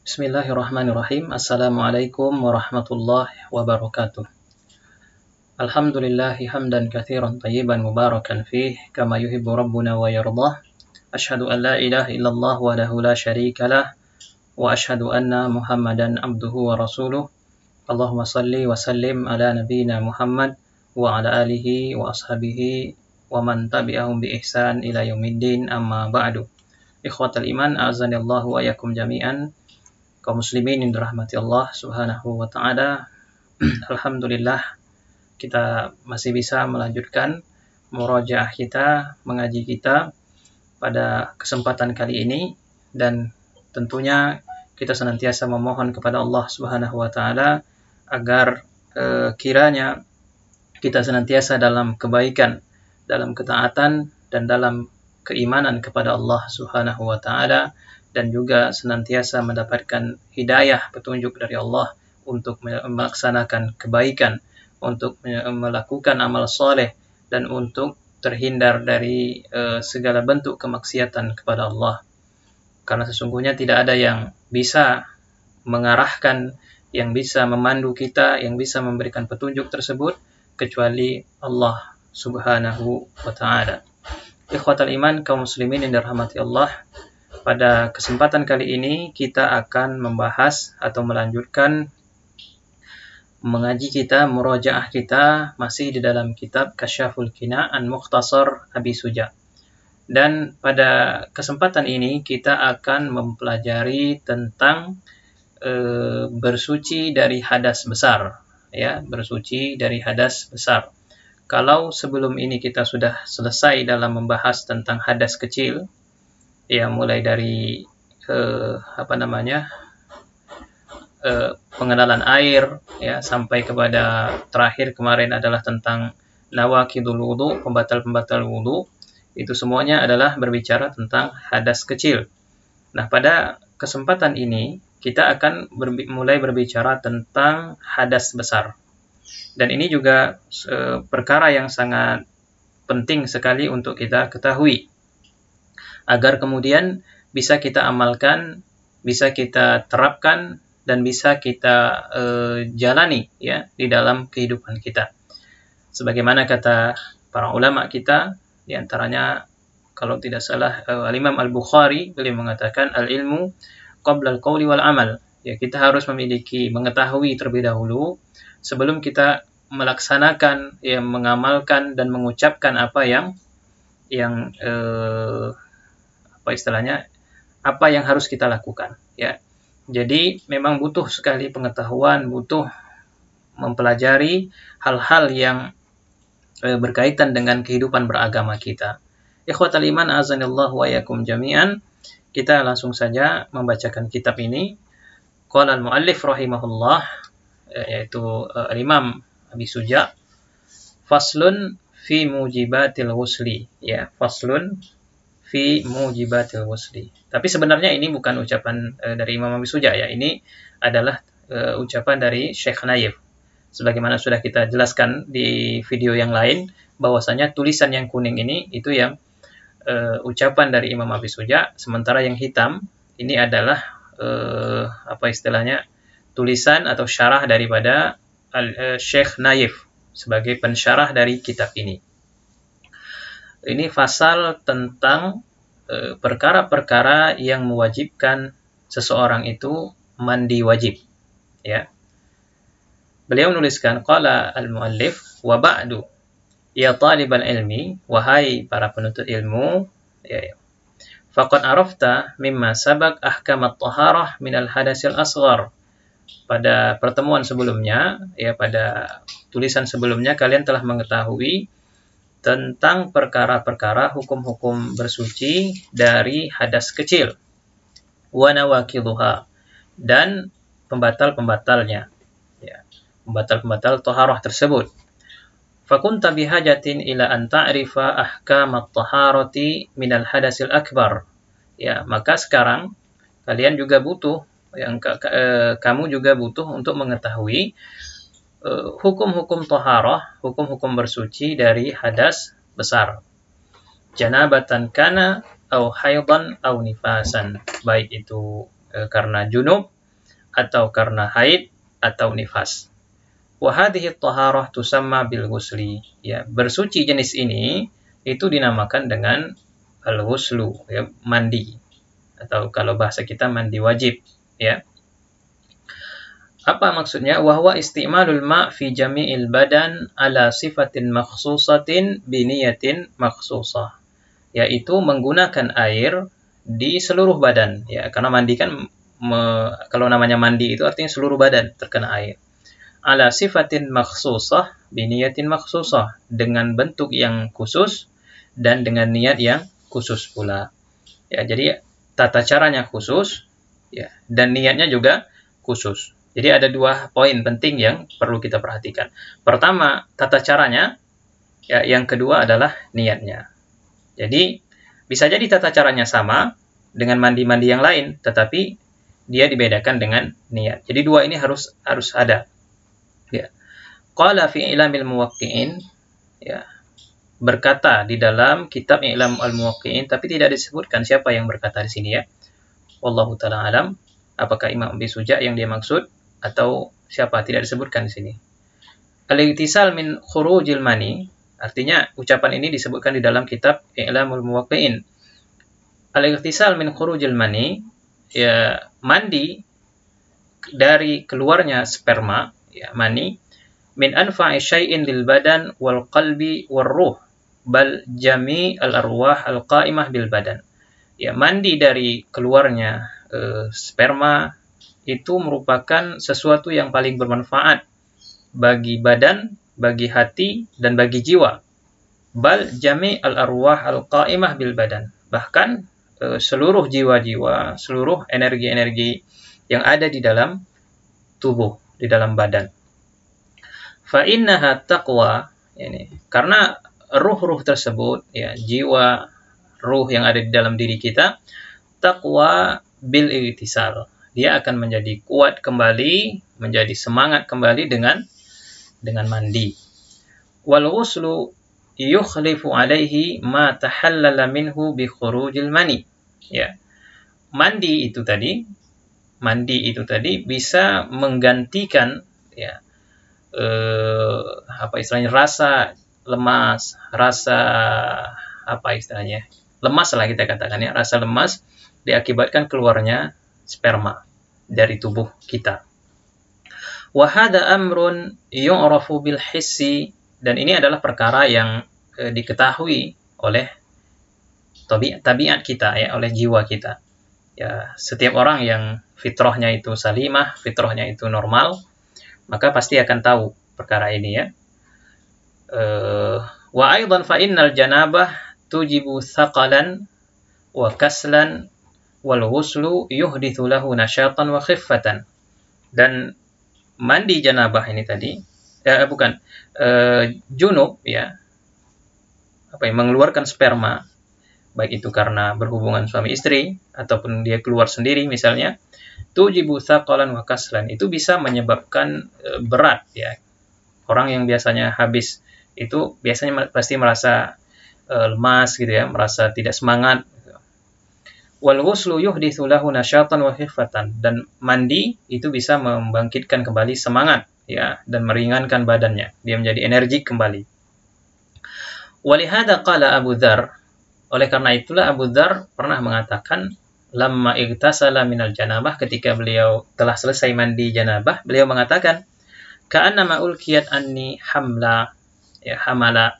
Bismillahirrahmanirrahim. Assalamualaikum warahmatullahi wabarakatuh. Alhamdulillahi hamdan katsiran tayyiban mubarakan fih kama yuhibbu rabbuna wa yardah. Asyhadu an la ilaha illallah wahdahu la syarikalah wa asyhadu anna Muhammadan abduhu wa rasuluh. Allahumma salli wa sallim ala nabiyyina Muhammad wa ala alihi wa ashabihi wa man tabi'ahum bi ihsan ila yaumiddin, amma ba'du. Ikhwatal iman, a'azanillahu wa iyyakum jami'an. Kaum muslimin yang dirahmati Allah Subhanahu wa taala. Alhamdulillah kita masih bisa melanjutkan murojaah kita, mengaji kita pada kesempatan kali ini, dan tentunya kita senantiasa memohon kepada Allah Subhanahu wa taala agar kiranya kita senantiasa dalam kebaikan, dalam ketaatan, dan dalam keimanan kepada Allah Subhanahu wa taala, dan juga senantiasa mendapatkan hidayah, petunjuk dari Allah untuk melaksanakan kebaikan, untuk melakukan amal soleh, dan untuk terhindar dari segala bentuk kemaksiatan kepada Allah. Karena sesungguhnya tidak ada yang bisa mengarahkan, yang bisa memandu kita, yang bisa memberikan petunjuk tersebut kecuali Allah Subhanahu wa ta'ala. Ikhwatal iman, kaum muslimin yang dirahmati Allah, pada kesempatan kali ini kita akan membahas atau melanjutkan mengaji kita, murojaah kita masih di dalam kitab Kasyaful Qina an Mukhtasar Abi Suja. Dan pada kesempatan ini kita akan mempelajari tentang bersuci dari hadas besar, ya, bersuci dari hadas besar. Kalau sebelum ini kita sudah selesai dalam membahas tentang hadas kecil, ya, mulai dari pengenalan air, ya, sampai kepada terakhir kemarin adalah tentang nawaqidul wudu, pembatal-pembatal wudu. Itu semuanya adalah berbicara tentang hadas kecil. Nah, pada kesempatan ini kita akan mulai berbicara tentang hadas besar. Dan ini juga perkara yang sangat penting sekali untuk kita ketahui, agar kemudian bisa kita amalkan, bisa kita terapkan, dan bisa kita jalani, ya, di dalam kehidupan kita. Sebagaimana kata para ulama kita, diantaranya kalau tidak salah Al-Imam Al-Bukhari, beliau mengatakan al-ilmu qabla al-qawli wal amal. Ya, kita harus mengetahui terlebih dahulu sebelum kita melaksanakan, ya, mengamalkan dan mengucapkan apa yang apa yang harus kita lakukan, ya. Jadi memang butuh sekali pengetahuan, butuh mempelajari hal-hal yang berkaitan dengan kehidupan beragama kita. Ikhwatal iman, azanillahu wa iyyakum jami'an. Kita langsung saja membacakan kitab ini. Qala al-muallif rahimahullah, yaitu Imam Abi Suja, faslun fi mujibatil ghusli, ya, faslun fi mujibatil ghusli. Tapi sebenarnya ini bukan ucapan dari Imam Abi Suja, ya. Ini adalah ucapan dari Syekh Naif. Sebagaimana sudah kita jelaskan di video yang lain, bahwasanya tulisan yang kuning ini itu yang ucapan dari Imam Abi Suja, sementara yang hitam ini adalah tulisan atau syarah daripada Syekh Naif sebagai pensyarah dari kitab ini. Ini fasal tentang perkara-perkara yang mewajibkan seseorang itu mandi wajib, ya. Beliau menuliskan, qala al-muallif wa ba'du, ya talibal ilmi, wahai para penuntut ilmu, ya, faqad arafta mimma sabaq ahkam at-taharah min al-hadasil asghar. Pada pertemuan sebelumnya, ya, pada tulisan sebelumnya, kalian telah mengetahui tentang perkara-perkara hukum-hukum bersuci dari hadas kecil, wa nawaqiduha, dan pembatal-pembatalnya, ya, pembatal-pembatal taharah tersebut. Fakunta bihajatin ila an ta'rifa ahkam at-taharati minal hadasil akbar. Ya, maka sekarang kalian juga butuh, kamu juga butuh untuk mengetahui hukum-hukum taharah, hukum-hukum bersuci dari hadas besar. Janabatan kana au haidan au nifasan, baik itu karena junub atau karena haid atau nifas. Wa hadhihi taharah tusamma bil ghusli. Ya, bersuci jenis ini itu dinamakan dengan al-ghuslu, ya, mandi. Atau kalau bahasa kita mandi wajib, ya. Apa maksudnya? Wa huwa isti'malul ma' fi jami'il badan ala sifatin makhsusatin bi niyatin makhsusah. Yaitu menggunakan air di seluruh badan, ya. Karena mandi kan kalau namanya mandi itu artinya seluruh badan terkena air. Ala sifatin makhsusah biniyatin makhsusah, dengan bentuk yang khusus dan dengan niat yang khusus pula. Ya, jadi tata caranya khusus, ya, dan niatnya juga khusus. Jadi ada dua poin penting yang perlu kita perhatikan. Pertama, tata caranya, ya, yang kedua adalah niatnya. Jadi bisa jadi tata caranya sama dengan mandi-mandi yang lain, tetapi dia dibedakan dengan niat. Jadi dua ini harus ada. Ya. Qala fi I'lamil Muwaqqi'in, ya, berkata di dalam kitab I'lam al-Muwaqqi'in, tapi tidak disebutkan siapa yang berkata di sini, ya. Wallahu ta'ala alam. Apakah Imam Abi Suja yang dia maksud atau siapa, tidak disebutkan di sini. Al-Ightisal min khurujil mani, artinya ucapan ini disebutkan di dalam kitab I'lamul Muwaqqi'in. Al-Ightisal min khurujil mani, ya, mandi dari keluarnya sperma, ya, mani, min anfa'i syai'in lil badan wal qalbi wal ruh bal jami' al arwah al qa'imah bil badan. Ya, mandi dari keluarnya sperma itu merupakan sesuatu yang paling bermanfaat bagi badan, bagi hati, dan bagi jiwa. Bal jami' al arwah al qa'imah bil badan. Bahkan seluruh jiwa-jiwa, seluruh energi-energi yang ada di dalam tubuh, di dalam badan. Fa innaha taqwa, ini karena ruh-ruh tersebut, ya, jiwa, ruh yang ada di dalam diri kita, taqwa bil ightisal. Dia akan menjadi kuat kembali, menjadi semangat kembali dengan mandi. Wal ghuslu yukhlifu alaihi ma tahallala minhu bi khurujil mani. Ya. Mandi itu tadi bisa menggantikan, ya, apa istilahnya, rasa lemas, rasa apa istilahnya, lemas lah kita katakan, ya, rasa lemas diakibatkan keluarnya sperma dari tubuh kita. Wa hadza amrun yu'rafu bil hissi, dan ini adalah perkara yang diketahui oleh tabiat kita, ya, oleh jiwa kita. Ya, setiap orang yang fitrahnya itu salimah, fitrahnya itu normal, maka pasti akan tahu perkara ini, ya. Wa aidan fa innal janabah tujibu thaqalan wa kaslan wal ghuslu yuhdithu lahu nasyatan wa khiffatan. Dan mandi janabah ini tadi, junub, ya, mengeluarkan sperma, baik itu karena berhubungan suami istri ataupun dia keluar sendiri misalnya, tujibu thaqalan wa kaslan, itu bisa menyebabkan berat, ya. Orang yang biasanya habis itu biasanya pasti merasa lemas, gitu, ya, merasa tidak semangat. Wal ghuslu yuhditsu lahu nasyatan wa khiffatan, dan mandi itu bisa membangkitkan kembali semangat, ya, dan meringankan badannya, dia menjadi energik kembali. Walihada qala Abu Dzar, oleh karena itulah Abu Dzar pernah mengatakan, lamma igtasala minal janabah, ketika beliau telah selesai mandi janabah, beliau mengatakan, ka'annama ulkiyat anni hamla, ya, hamala.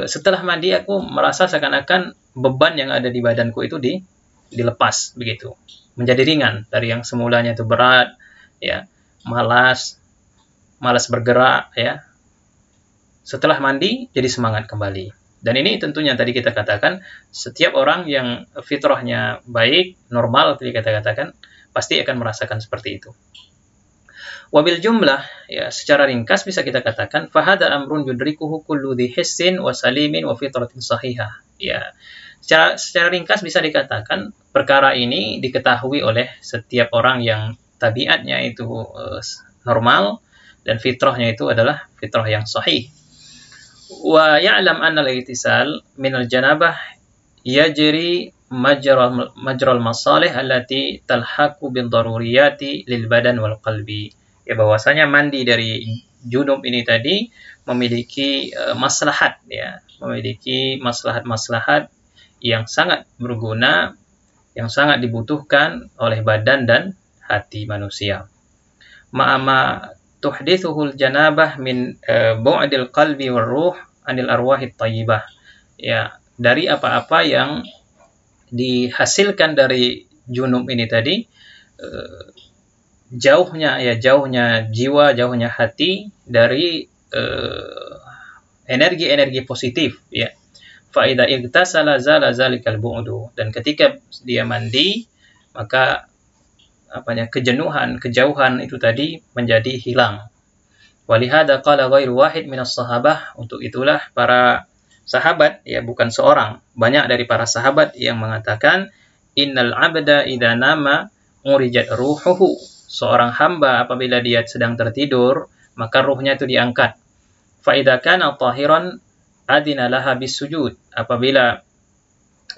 Setelah mandi aku merasa seakan-akan beban yang ada di badanku itu dilepas begitu, menjadi ringan dari yang semulanya itu berat, ya, malas bergerak, ya. Setelah mandi jadi semangat kembali. Dan ini tentunya tadi kita katakan, setiap orang yang fitrahnya baik, normal, tadi kita katakan, pasti akan merasakan seperti itu. Wabil jumlah, ya, secara ringkas bisa kita katakan, fahada amrun yudrikuhu kullu dhi hissin wa salimin wa fitratin sahihah. Ya, secara ringkas bisa dikatakan perkara ini diketahui oleh setiap orang yang tabiatnya itu normal dan fitrahnya itu adalah fitrah yang sahih. Wa ya'lam anna al-ightisal min al-janabah yajri majral masalih allati talhaqu bil daruriyati lil badan wal qalbi. Ya, bahwasanya mandi dari junub ini tadi memiliki maslahat, ya, memiliki maslahat-maslahat yang sangat berguna, yang sangat dibutuhkan oleh badan dan hati manusia. Ma'ama tuhdithuhul janabah min bu'dil qalbi war ruh anil arwahit thayyibah. Ya, dari apa-apa yang dihasilkan dari junub ini tadi, jauhnya jiwa, jauhnya hati dari energi-energi positif, ya. Fa idza igtasala zala zalikal bu'du, dan ketika dia mandi maka kejenuhan, kejauhan itu tadi menjadi hilang. Walihada qala ghairu wahid minas sahabah, untuk itulah para sahabat, ya, bukan seorang, banyak dari para sahabat yang mengatakan innal abda idza nama urijat ruhuhu, seorang hamba apabila dia sedang tertidur maka ruhnya itu diangkat. Fa idza kana tahiran adina laha bisujud, apabila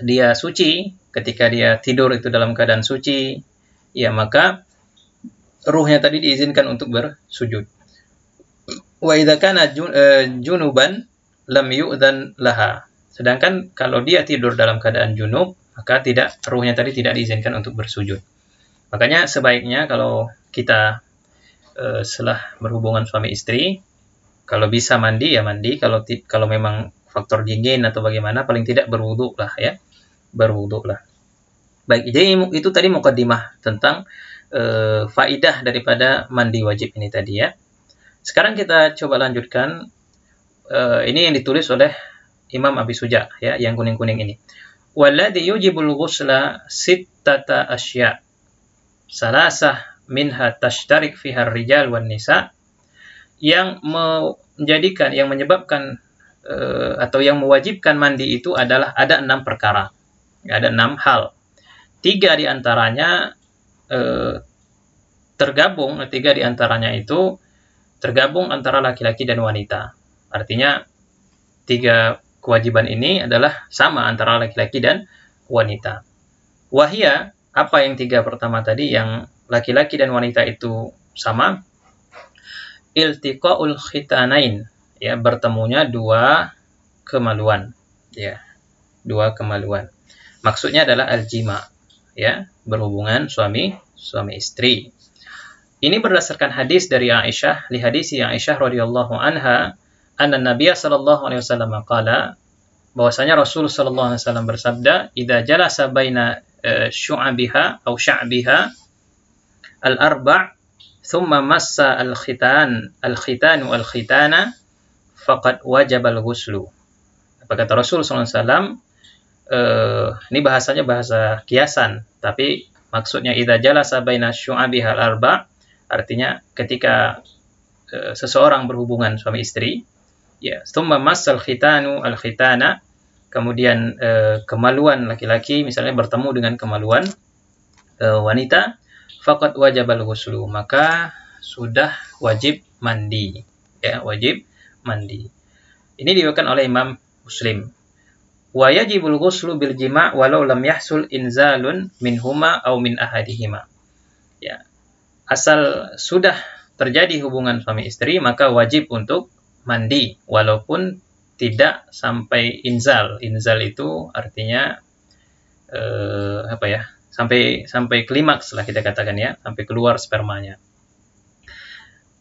dia suci, ketika dia tidur itu dalam keadaan suci, ya, maka ruhnya tadi diizinkan untuk bersujud. Wa idza kana junuban lam yu'dzan laha, sedangkan kalau dia tidur dalam keadaan junub, maka ruhnya tadi tidak diizinkan untuk bersujud. Makanya sebaiknya kalau kita setelah berhubungan suami istri, kalau bisa mandi ya mandi, kalau memang faktor dingin atau bagaimana, paling tidak berwudu lah, ya, berwudu lah. Baik, jadi itu tadi mukaddimah tentang faidah daripada mandi wajib ini tadi, ya. Sekarang kita coba lanjutkan. Ini yang ditulis oleh Imam Abi Suja, ya, yang kuning-kuning ini. Walladhi yujibul ghusla sittata asya, salasah minha tashtarik fiha rijal wan nisa, yang menjadikan, yang menyebabkan atau yang mewajibkan mandi itu adalah ada 6 perkara, ada 6 hal. 3 diantaranya tergabung antara laki-laki dan wanita. Artinya 3 kewajiban ini adalah sama antara laki-laki dan wanita. Wahia, apa yang 3 pertama tadi yang laki-laki dan wanita itu sama? Iltiqaul khitanain, ya, bertemunya 2 kemaluan, ya, 2 kemaluan. Maksudnya adalah aljima, ya, berhubungan suami istri. Ini berdasarkan hadis dari Aisyah, li hadisi Aisyah radhiyallahu anha, anna Nabiya sallallahu alaihi wasallam qala, bahwasanya Rasul sallallahu alaihi wasallam bersabda, idza jalasa baina syu'abiha atau sya'biha al-arba' thumma massa al-khitanu al-khitana faqad wajaba al-ghuslu. Apa kata Rasul sallallahu alaihi wasallam? Ini bahasanya bahasa kiasan, tapi maksudnya idza jalasa baina syu'abiha al-arba', artinya ketika seseorang berhubungan suami istri, ya, thumma massal khitanu al-khitana, kemudian kemaluan laki-laki misalnya bertemu dengan kemaluan wanita, faqad wajabal ghuslu, maka sudah wajib mandi, ya, wajib mandi. Ini diriwayatkan oleh Imam Muslim. Wa yajibul ghuslu bil jima' walau lam yahsul inzalun minhuma aw min ahadihima. Ya, asal sudah terjadi hubungan suami istri maka wajib untuk mandi walaupun tidak sampai inzal. Inzal itu artinya sampai klimaks lah kita katakan, ya, sampai keluar spermanya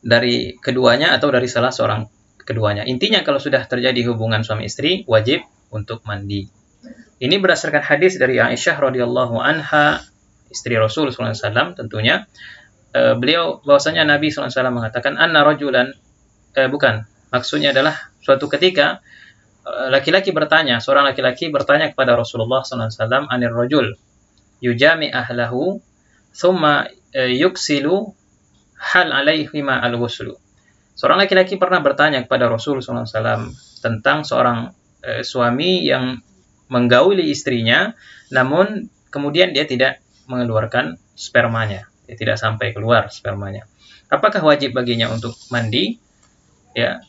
dari keduanya atau dari salah seorang keduanya. Intinya kalau sudah terjadi hubungan suami istri wajib untuk mandi. Ini berdasarkan hadis dari Aisyah radhiyallahu anha, istri Rasul sallallahu alaihi wasallam tentunya. Beliau bahwasanya Nabi sallallahu alaihi wasallam mengatakan anna rajulan, maksudnya adalah suatu ketika seorang laki-laki bertanya kepada Rasulullah sallallahu alaihi wasallam anir rajul yujami ahlahu thumma yuksilu hal alaihima al-ghuslu. Seorang laki-laki pernah bertanya kepada Rasul sallallahu alaihi wasallam tentang seorang suami yang menggauli istrinya namun kemudian dia tidak mengeluarkan spermanya, dia tidak sampai keluar spermanya. Apakah wajib baginya untuk mandi? Ya.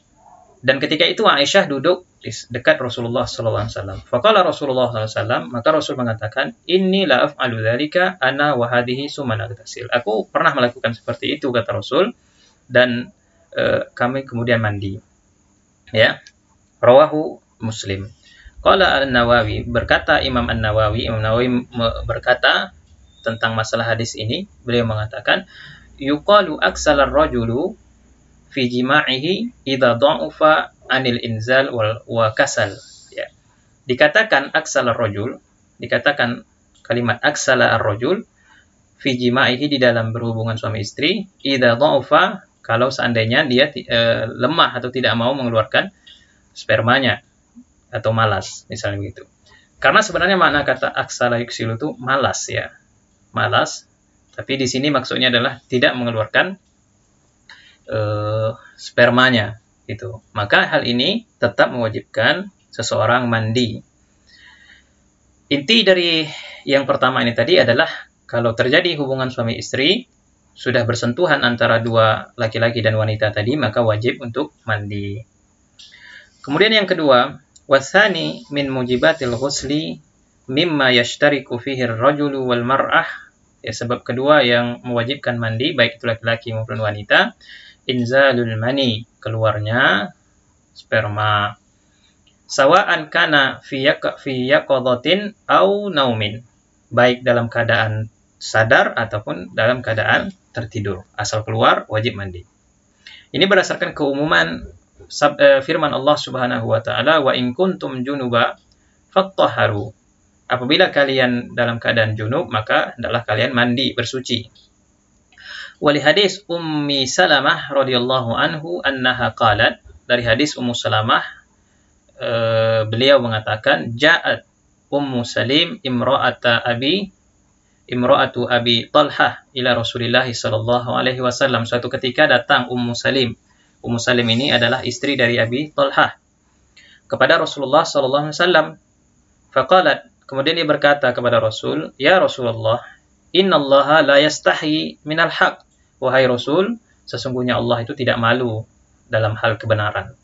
Dan ketika itu Aisyah duduk di dekat Rasulullah SAW. Faqala Rasulullah SAW, maka Rasul mengatakan, inni la af'alu dzalika ana wa hadhihi summa nagtasil. Aku pernah melakukan seperti itu, kata Rasul, dan kami kemudian mandi. Ya, rawahu Muslim. Qala An-Nawawi, berkata Imam An-Nawawi, berkata tentang masalah hadis ini, beliau mengatakan, yuqalu aksal ar-rajulu fi jima'ihi idza dha'ufa anil inzal wa kasal. Ya. Dikatakan aksal ar-rajul, dikatakan kalimat aksal ar-rajul fi jima'ihi di dalam berhubungan suami istri, idza dha'ufa, kalau seandainya dia lemah atau tidak mau mengeluarkan spermanya atau malas, misalnya begitu. Karena sebenarnya makna kata aksala yuksilu itu malas, ya. Malas, tapi di sini maksudnya adalah tidak mengeluarkan spermanya, gitu. Maka hal ini tetap mewajibkan seseorang mandi. Inti dari yang pertama ini tadi adalah kalau terjadi hubungan suami istri, sudah bersentuhan antara dua laki-laki dan wanita tadi, maka wajib untuk mandi. Kemudian yang kedua, wasani min mujibatil ghusli mimma yashtariku fihi ar-rajulu wal mar'ah. Ya, sebab kedua yang mewajibkan mandi, baik itu laki-laki maupun wanita, inzalul mani, keluarnya sperma. Sawa'an kana fi yaqadhatin au naumin, baik dalam keadaan sadar ataupun dalam keadaan tertidur. Asal keluar, wajib mandi. Ini berdasarkan keumuman firman Allah Subhanahu wa taala, wa in kuntum junuba fattahharu. Apabila kalian dalam keadaan junub, maka hendaklah kalian mandi, bersuci. Wali hadis Ummi Salamah radhiyallahu anhu annaha qalat, dari hadis Ummu Salamah beliau mengatakan, ja'at Ummu Salim imra'atu Abi Talhah ila Rasulillah sallallahu alaihi wasallam. Suatu ketika datang Ummu Salim. Ummu Salim ini adalah istri dari Abi Talhah kepada Rasulullah sallallahu alaihi wasallam. Faqalat, kemudian dia berkata kepada Rasul, ya Rasulullah, innallaha la yastahi minal haq. Wahai Rasul, sesungguhnya Allah itu tidak malu dalam hal kebenaran.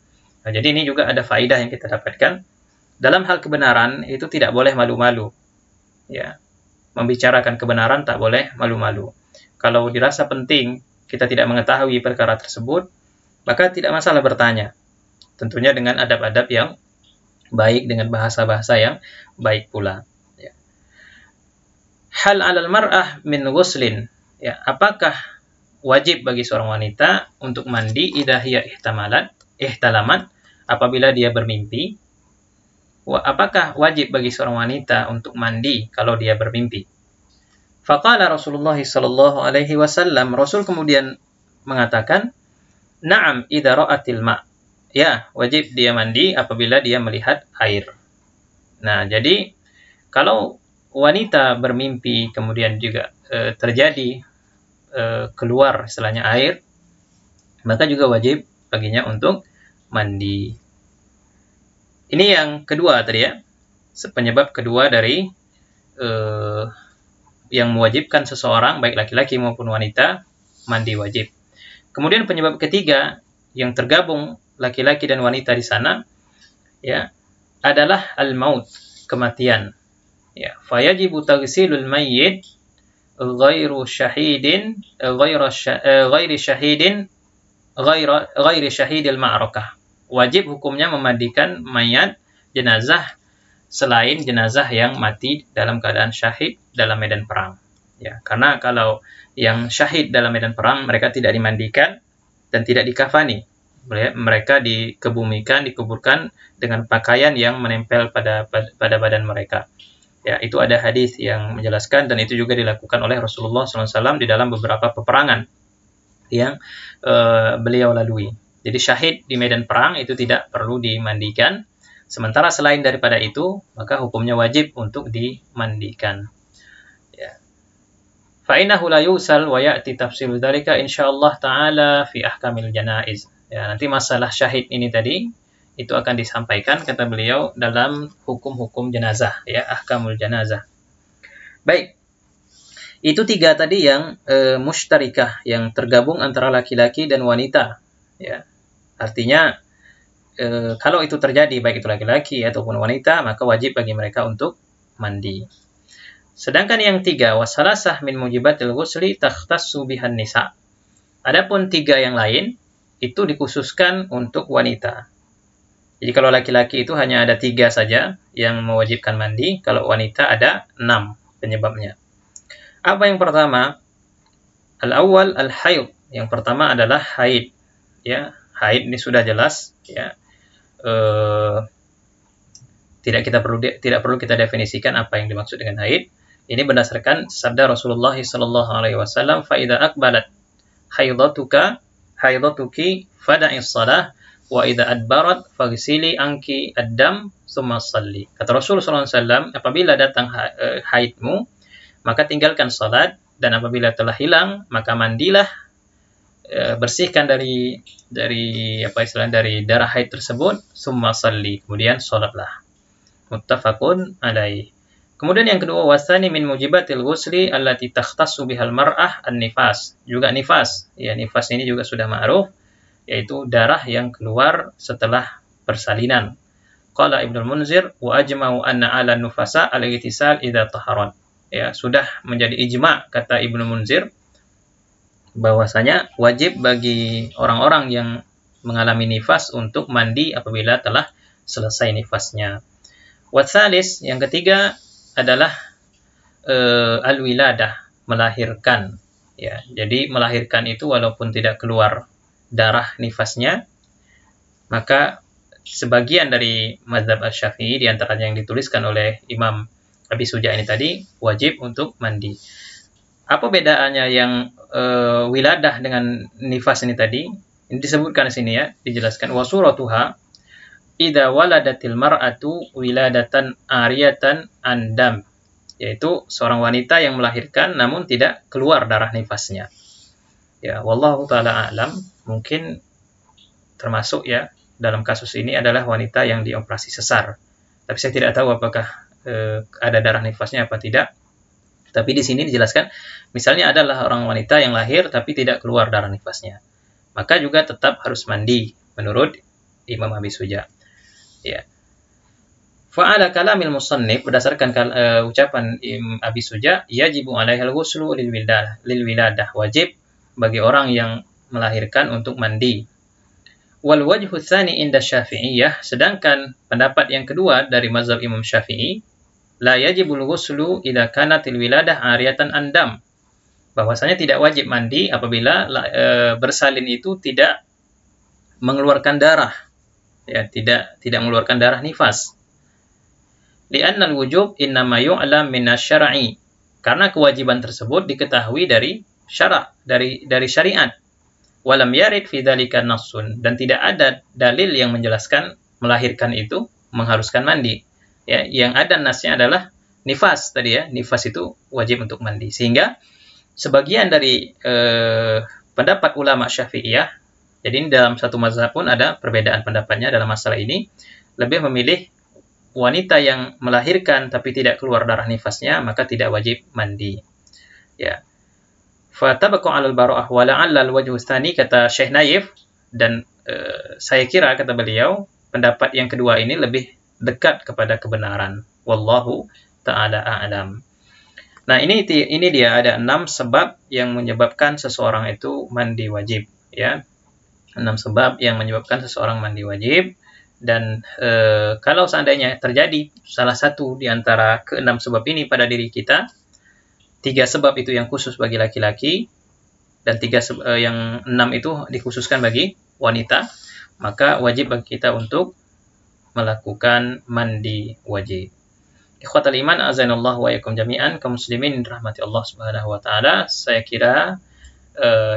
Nah, jadi ini juga ada faidah yang kita dapatkan. Dalam hal kebenaran itu tidak boleh malu-malu. Ya, membicarakan kebenaran tak boleh malu-malu. Kalau dirasa penting, kita tidak mengetahui perkara tersebut, maka tidak masalah bertanya. Tentunya dengan adab-adab yang baik, dengan bahasa-bahasa yang baik pula. Ya. Hal alal mar'ah min ghuslin. Ya, apakah wajib bagi seorang wanita untuk mandi idza hiya ihtalamat, apabila dia bermimpi? Apakah wajib bagi seorang wanita untuk mandi kalau dia bermimpi? Faqala Rasulullah sallallahu alaihi wasallam, Rasul kemudian mengatakan, na'am idza ra'atil ma'. Ya, wajib dia mandi apabila dia melihat air. Nah, jadi kalau wanita bermimpi kemudian juga terjadi keluar istilahnya air, maka juga wajib baginya untuk mandi. Ini yang kedua tadi ya, penyebab kedua dari yang mewajibkan seseorang, baik laki-laki maupun wanita, mandi wajib. Kemudian penyebab ketiga yang tergabung laki-laki dan wanita di sana, ya, adalah al-maut, kematian. Ya, fayajibu taghsilul mayyit ghairi syahidil ma'rakah. Wajib hukumnya memandikan mayat jenazah selain jenazah yang mati dalam keadaan syahid dalam medan perang. Ya, karena kalau yang syahid dalam medan perang, mereka tidak dimandikan dan tidak dikafani. Mereka dikuburkan dengan pakaian yang menempel pada badan mereka. Ya, itu ada hadis yang menjelaskan, dan itu juga dilakukan oleh Rasulullah SAW di dalam beberapa peperangan yang beliau lalui. Jadi syahid di medan perang itu tidak perlu dimandikan. Sementara selain daripada itu, maka hukumnya wajib untuk dimandikan. Ya. Fa'innahu la yusal wa ya'ti tafsilu dzalika insyaallah taala fi ahkamil janaiz. Ya, nanti masalah syahid ini tadi itu akan disampaikan, kata beliau, dalam hukum-hukum jenazah, ya, ahkamul janazah. Baik. Itu tiga tadi yang musytarikah, yang tergabung antara laki-laki dan wanita. Ya. Artinya kalau itu terjadi, baik itu laki-laki ataupun wanita, maka wajib bagi mereka untuk mandi. Sedangkan yang 3, wasalasah min mujibatil ghusli takhtassu bihan nisa. Adapun 3 yang lain itu dikhususkan untuk wanita. Jadi kalau laki-laki itu hanya ada 3 saja yang mewajibkan mandi, kalau wanita ada 6 penyebabnya. Apa yang pertama? Al-awwal al-haid. Yang pertama adalah haid. Ya, haid ini sudah jelas, ya. Tidak perlu kita definisikan apa yang dimaksud dengan haid. Ini berdasarkan sabda Rasulullah sallallahu alaihi wasallam, fa idza aqbalat haidatuki fada'is shalah wa idza adbarat faghsili anki ad-dam tsumma shalli. Kata Rasulullah sallallahu alaihi wasallam, apabila datang haidmu, maka tinggalkan salat, dan apabila telah hilang, maka mandilah, bersihkan dari darah haid tersebut, tsumma shalli, kemudian salatlah. Muttafaqun alaih. Kemudian yang kedua, wasani min mujibatil ghusli allati takhtassu bihal mar'ah an-nifas. Juga nifas. Ya, nifas ini juga sudah ma'ruf, yaitu darah yang keluar setelah persalinan. Qala Ibnu Munzir wa ajma'u anna 'ala nufasa al-igtisal idza taharat. Ya, sudah menjadi ijma', kata Ibnu Munzir, bahwasanya wajib bagi orang-orang yang mengalami nifas untuk mandi apabila telah selesai nifasnya. Watsalis, yang ketiga adalah al-wiladah, melahirkan. Ya, jadi melahirkan itu walaupun tidak keluar darah nifasnya, maka sebagian dari mazhab Asy-Syafi'i, di antaranya yang dituliskan oleh Imam Abi Suja ini tadi, wajib untuk mandi. Apa bedaannya yang wiladah dengan nifas ini tadi? Ini disebutkan di sini, ya, dijelaskan, wa suratuha idza waladatil mar'atu wiladatan ariyatan andam, yaitu seorang wanita yang melahirkan namun tidak keluar darah nifasnya. Ya, wallahu taala a'lam, mungkin termasuk, ya, dalam kasus ini adalah wanita yang dioperasi sesar. Tapi saya tidak tahu apakah ada darah nifasnya apa tidak. Tapi di sini dijelaskan, misalnya adalah orang wanita yang lahir tapi tidak keluar darah nifasnya, maka juga tetap harus mandi menurut Imam Abi Suja. Ya. Fa'ala kalamil musannif, berdasarkan ucapan Abi Suja, yajibu alaihal ghuslu lil wiladah, wajib bagi orang yang melahirkan untuk mandi. Wal wajhu tsani inda Syafi'iyah, sedangkan pendapat yang kedua dari mazhab Imam Syafi'i, la yajibul ghuslu idza kanatil wiladah ariyatan andam, bahwasanya tidak wajib mandi apabila bersalin itu tidak mengeluarkan darah, ya, tidak mengeluarkan darah nifas. Li'annal wujub innama yu'lam minasy-syar'i, karena kewajiban tersebut diketahui dari syara', dari syariat. Walam yarid fi dzalika nassun, dan tidak ada dalil yang menjelaskan melahirkan itu mengharuskan mandi. Ya, yang ada nasnya adalah nifas tadi, ya, nifas itu wajib untuk mandi. Sehingga sebagian dari pendapat ulama Syafi'iyah, jadi ini dalam satu mazhab pun ada perbedaan pendapatnya dalam masalah ini, lebih memilih wanita yang melahirkan tapi tidak keluar darah nifasnya, maka tidak wajib mandi. Ya. Fatabaqu 'alal bara'ah wa la'alla al-wajhu tsani, kata Syekh Naif, dan saya kira, kata beliau, pendapat yang kedua ini lebih dekat kepada kebenaran. Wallahu ta'ala a'lam. Nah, ini dia ada 6 sebab yang menyebabkan seseorang itu mandi wajib, ya. 6 sebab yang menyebabkan seseorang mandi wajib, dan kalau seandainya terjadi salah satu di antara ke-6 sebab ini pada diri kita, 3 sebab itu yang khusus bagi laki-laki, dan 3 yang 6 itu dikhususkan bagi wanita, maka wajib bagi kita untuk melakukan mandi wajib. Ikhwatal iman, azanallahu wa iyyakum jami'an, kaum muslimin rahmati Allah Subhanahu wa taala. Saya kira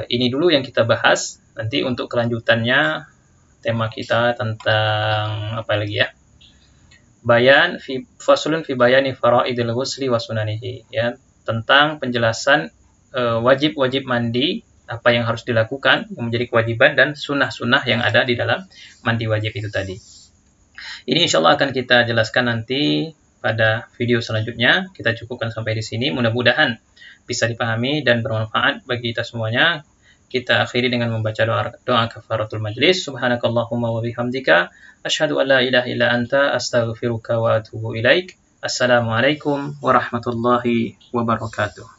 ini dulu yang kita bahas. Nanti untuk kelanjutannya tema kita tentang apa lagi, ya? Faslun fi bayani faraidil ghusli wa sunanihi, ya, tentang penjelasan wajib-wajib mandi, apa yang harus dilakukan yang menjadi kewajiban, dan sunnah-sunnah yang ada di dalam mandi wajib itu tadi. Ini insyaallah akan kita jelaskan nanti pada video selanjutnya. Kita cukupkan sampai di sini. Mudah-mudahan bisa dipahami dan bermanfaat bagi kita semuanya. kita akhiri dengan membaca doa kafaratul majlis. Subhanakallahumma wa bihamdika asyhadu an la ilaha illa anta astaghfiruka wa atubu ilaik. Assalamualaikum warahmatullahi wabarakatuh.